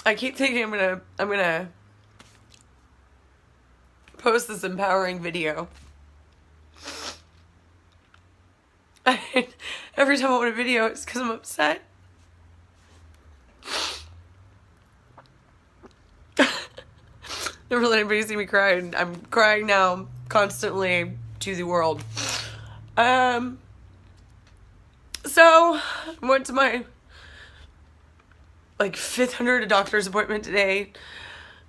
I keep thinking I'm gonna post this empowering video. Every time I want a video, it's because I'm upset. Never let anybody see me cry, and I'm crying now constantly to the world. So I went to my like 500 doctor's appointment today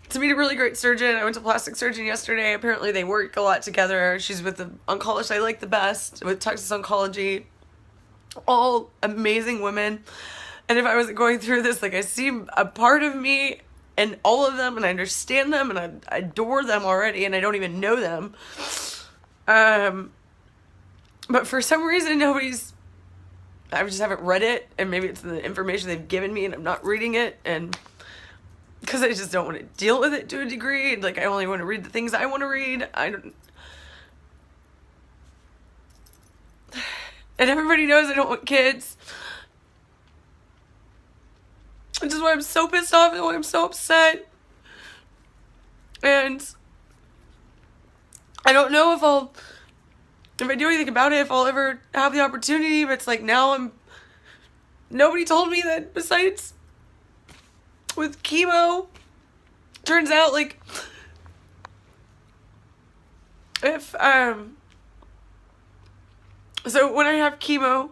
to meet a really great surgeon. I went to plastic surgeon yesterday. Apparently they work a lot together. She's with the oncologist I like the best, with Texas Oncology. All amazing women. And if I wasn't going through this, like, I see a part of me and all of them, and I understand them, and I adore them already, and I don't even know them. But for some reason, I just haven't read it, and maybe it's the information they've given me, and I'm not reading it, and because I just don't want to deal with it to a degree. Like, I only want to read the things I want to read. And everybody knows I don't want kids. Which is why I'm so pissed off and why I'm so upset. And I don't know if I do anything about it, if I'll ever have the opportunity. But it's like now nobody told me that besides with chemo, turns out like if so when I have chemo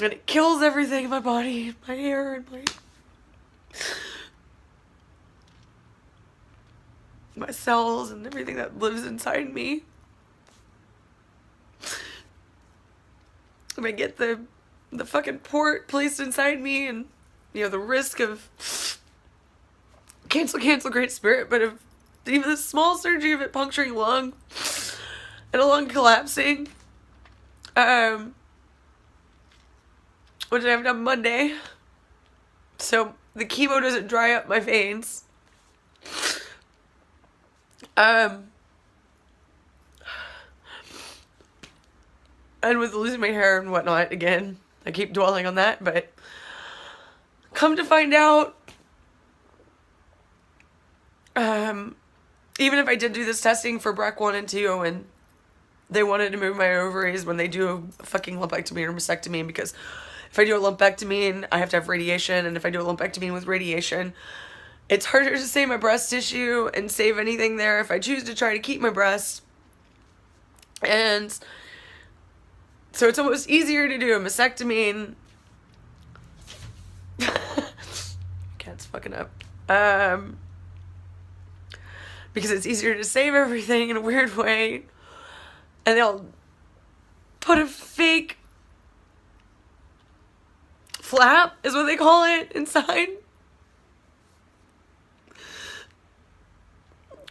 and it kills everything in my body, my hair and my cells and everything that lives inside me, and I get the fucking port placed inside me, and the risk of cancel great spirit, but of even the small surgery of it puncturing a lung and a lung collapsing, which I have done Monday, so the chemo doesn't dry up my veins. And with losing my hair and whatnot, again, I keep dwelling on that, but come to find out, even if I did do this testing for BRCA 1 and 2, and they wanted to move my ovaries when they do a fucking lumpectomy or mastectomy, because if I do a lumpectomy, I have to have radiation, and if I do a lumpectomy with radiation, it's harder to save my breast tissue and save anything there if I choose to try to keep my breast. And so it's almost easier to do a mastectomy. Cat's fucking up. Because it's easier to save everything in a weird way. And they'll put a fake flap, is what they call it, inside.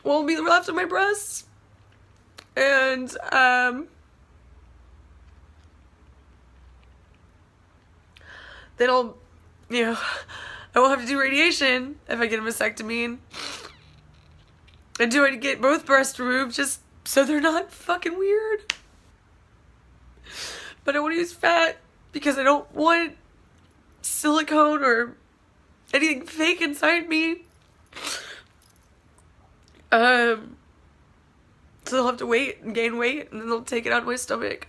What will be left of my breasts. And, then I won't have to do radiation if I get a mastectomy. And do I get both breasts removed just so they're not fucking weird? But I want to use fat because I don't want silicone or anything fake inside me. So they'll have to wait and gain weight, and then they'll take it out of my stomach.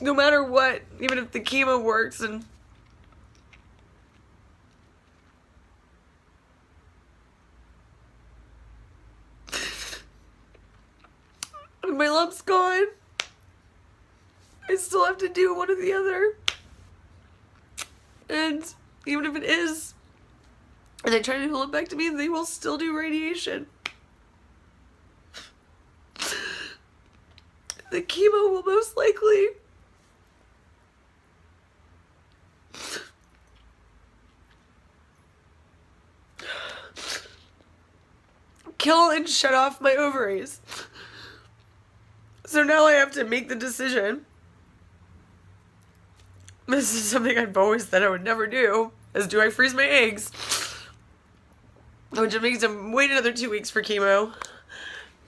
No matter what, even if the chemo works and my lump's gone, I still have to do one or the other. And even if it is, and they try to do a lumpectomy, they will still do radiation. The chemo will most likely kill and shut off my ovaries. So now I have to make the decision. This is something I've always said I would never do, is do I freeze my eggs? Which means I'm waiting another 2 weeks for chemo.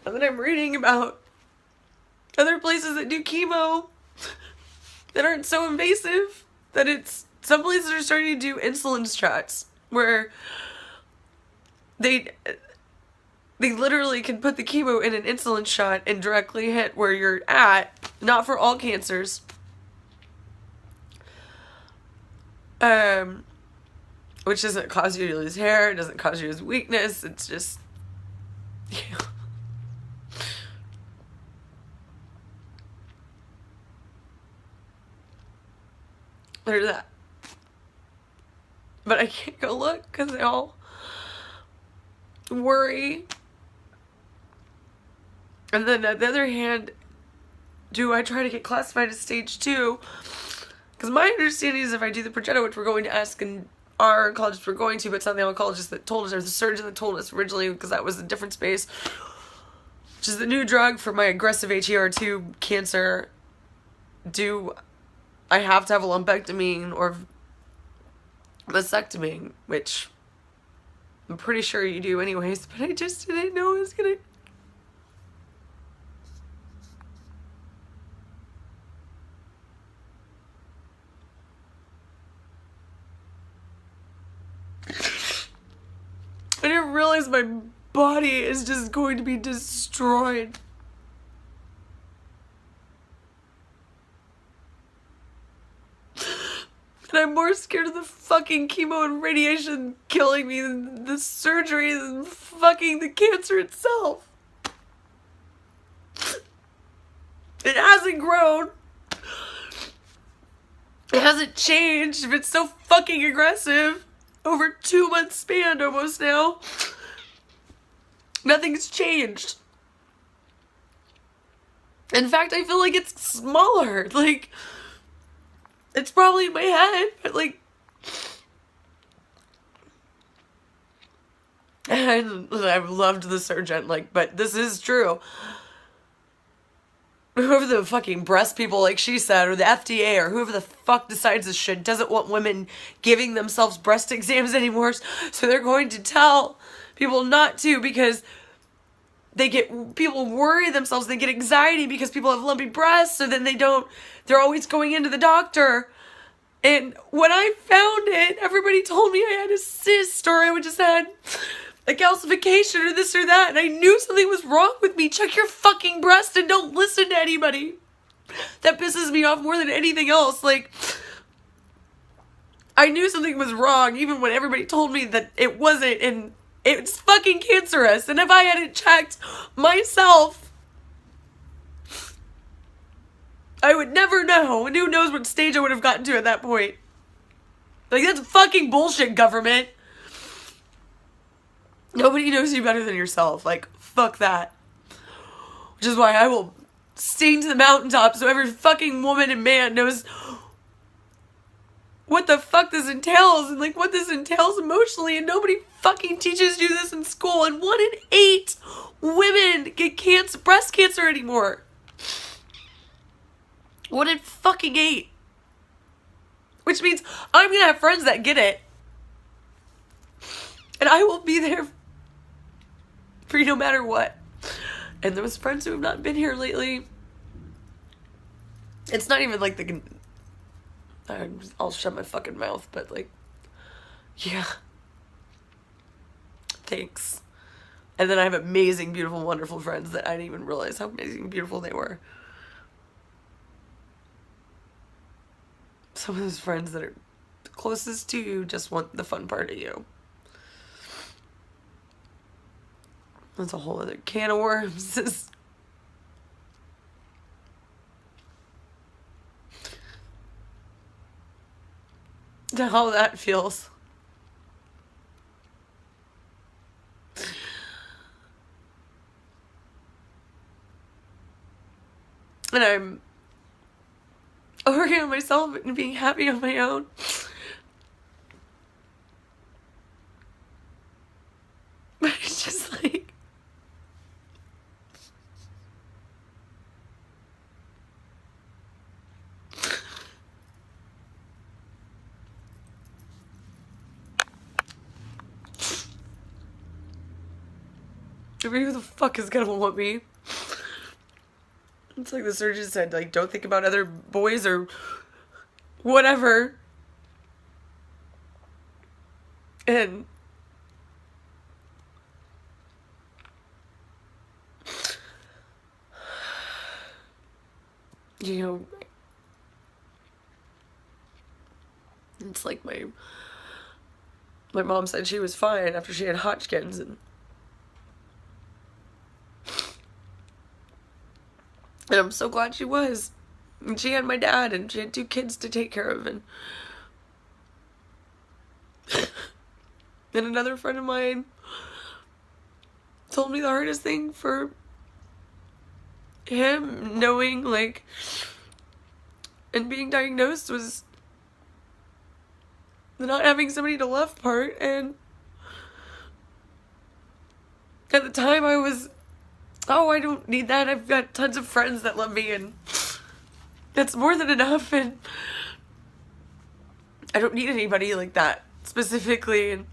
And then I'm reading about other places that do chemo that aren't so invasive, that it's, some places are starting to do insulin shots where they literally can put the chemo in an insulin shot and directly hit where you're at, not for all cancers. Which doesn't cause you to lose hair, it doesn't cause you to lose weakness, it's just, there's that. But I can't go look because they all worry. And then on the other hand, do I try to get classified as stage 2? Because my understanding is if I do the Pergetta, which we're going to ask in our oncologist we're going to, but it's not the oncologist that told us, or the surgeon that told us originally, because that was a different space, which is the new drug for my aggressive HER2 cancer. Do I have to have a lumpectomy or mastectomy, which I'm pretty sure you do anyways, but I just didn't know it was gonna... I didn't realize my body is just going to be destroyed. And I'm more scared of the fucking chemo and radiation killing me than the surgery than fucking the cancer itself. It hasn't grown. It hasn't changed. If it's so fucking aggressive, over 2 months span almost now, nothing's changed. In fact, I feel like it's smaller. Like, it's probably in my head, but like, and I've loved the surgeon, like, but this is true. Whoever the fucking breast people, like she said, or the FDA, or whoever the fuck decides this shit, doesn't want women giving themselves breast exams anymore, so they're going to tell people not to, because people worry themselves, they get anxiety because people have lumpy breasts, so then they're always going into the doctor. And when I found it, everybody told me I had a cyst, or I just had a calcification, or this or that, and I knew something was wrong with me. Check your fucking breast and don't listen to anybody. That pisses me off more than anything else. Like, I knew something was wrong even when everybody told me that it wasn't, and it's fucking cancerous. And if I hadn't checked myself, I would never know. And who knows what stage I would have gotten to at that point. Like, that's fucking bullshit, government. Nobody knows you better than yourself. Like, fuck that. Which is why I will sing to the mountaintop so every fucking woman and man knows what the fuck this entails, and like what this entails emotionally, and nobody fucking teaches you this in school. And 1 in 8 women get breast cancer anymore. 1 in fucking 8. Which means I'm gonna have friends that get it. And I will be there for you no matter what. And those friends who have not been here lately, it's not even like I'll shut my fucking mouth, but like, yeah. Thanks. And then I have amazing, beautiful, wonderful friends that I didn't even realize how amazing and beautiful they were. Some of those friends that are closest to you just want the fun part of you. That's a whole other can of worms. To how that feels. And I'm working on myself and being happy on my own. But it's just like, I mean, who the fuck is gonna want me? It's like the surgeon said, like, don't think about other boys or whatever. And you know, it's like my mom said she was fine after she had Hodgkin's, and I'm so glad she was. And she had my dad, and she had 2 kids to take care of, and and another friend of mine told me the hardest thing for him knowing, like, and being diagnosed was the not having somebody to love part. And at the time I was, oh, I don't need that. I've got tons of friends that love me, and that's more than enough, and I don't need anybody like that specifically. And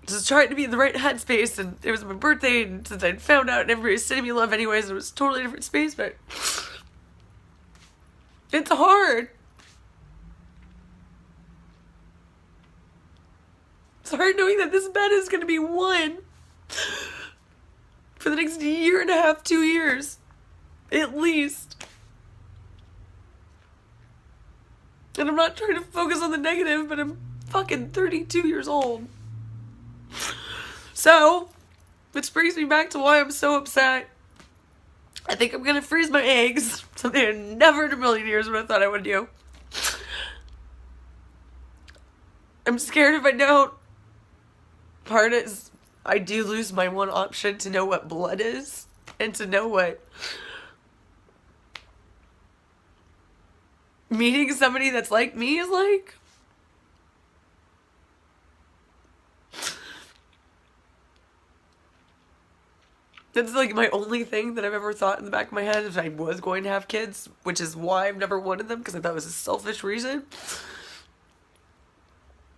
just trying to be in the right headspace, and it was my birthday, and since I'd found out and everybody was sending me love anyways, it was a totally different space, but it's hard. It's hard knowing that this bed is going to be one for the next 1.5 to 2 years, at least. And I'm not trying to focus on the negative, but I'm fucking 32 years old. So, which brings me back to why I'm so upset. I think I'm gonna freeze my eggs, something I never in a million years would have thought I would do. I'm scared if I don't. Part is, I do lose my one option to know what blood is, and to know what meeting somebody that's like me is like. That's like my only thing that I've ever thought in the back of my head if I was going to have kids, which is why I've never wanted them, because I thought it was a selfish reason,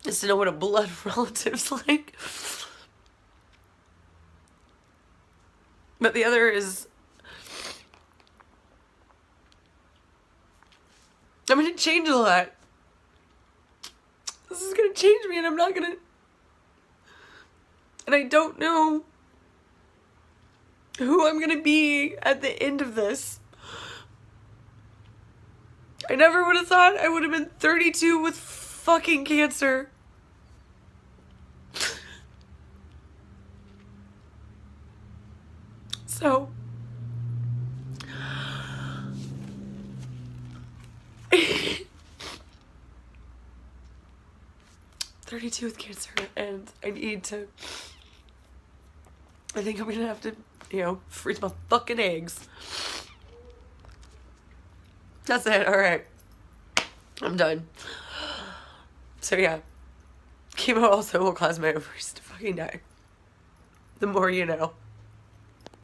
is to know what a blood relative's like. But the other is, I'm going to change a lot. This is going to change me, and I'm not going to, and I don't know who I'm gonna be at the end of this. I never would have thought I would have been 32 with fucking cancer. So, 32 with cancer, and I need to, I think I'm gonna have to, you know, freeze my fucking eggs. That's it, alright. I'm done. So yeah, chemo also will cause my ovaries to fucking die. The more you know.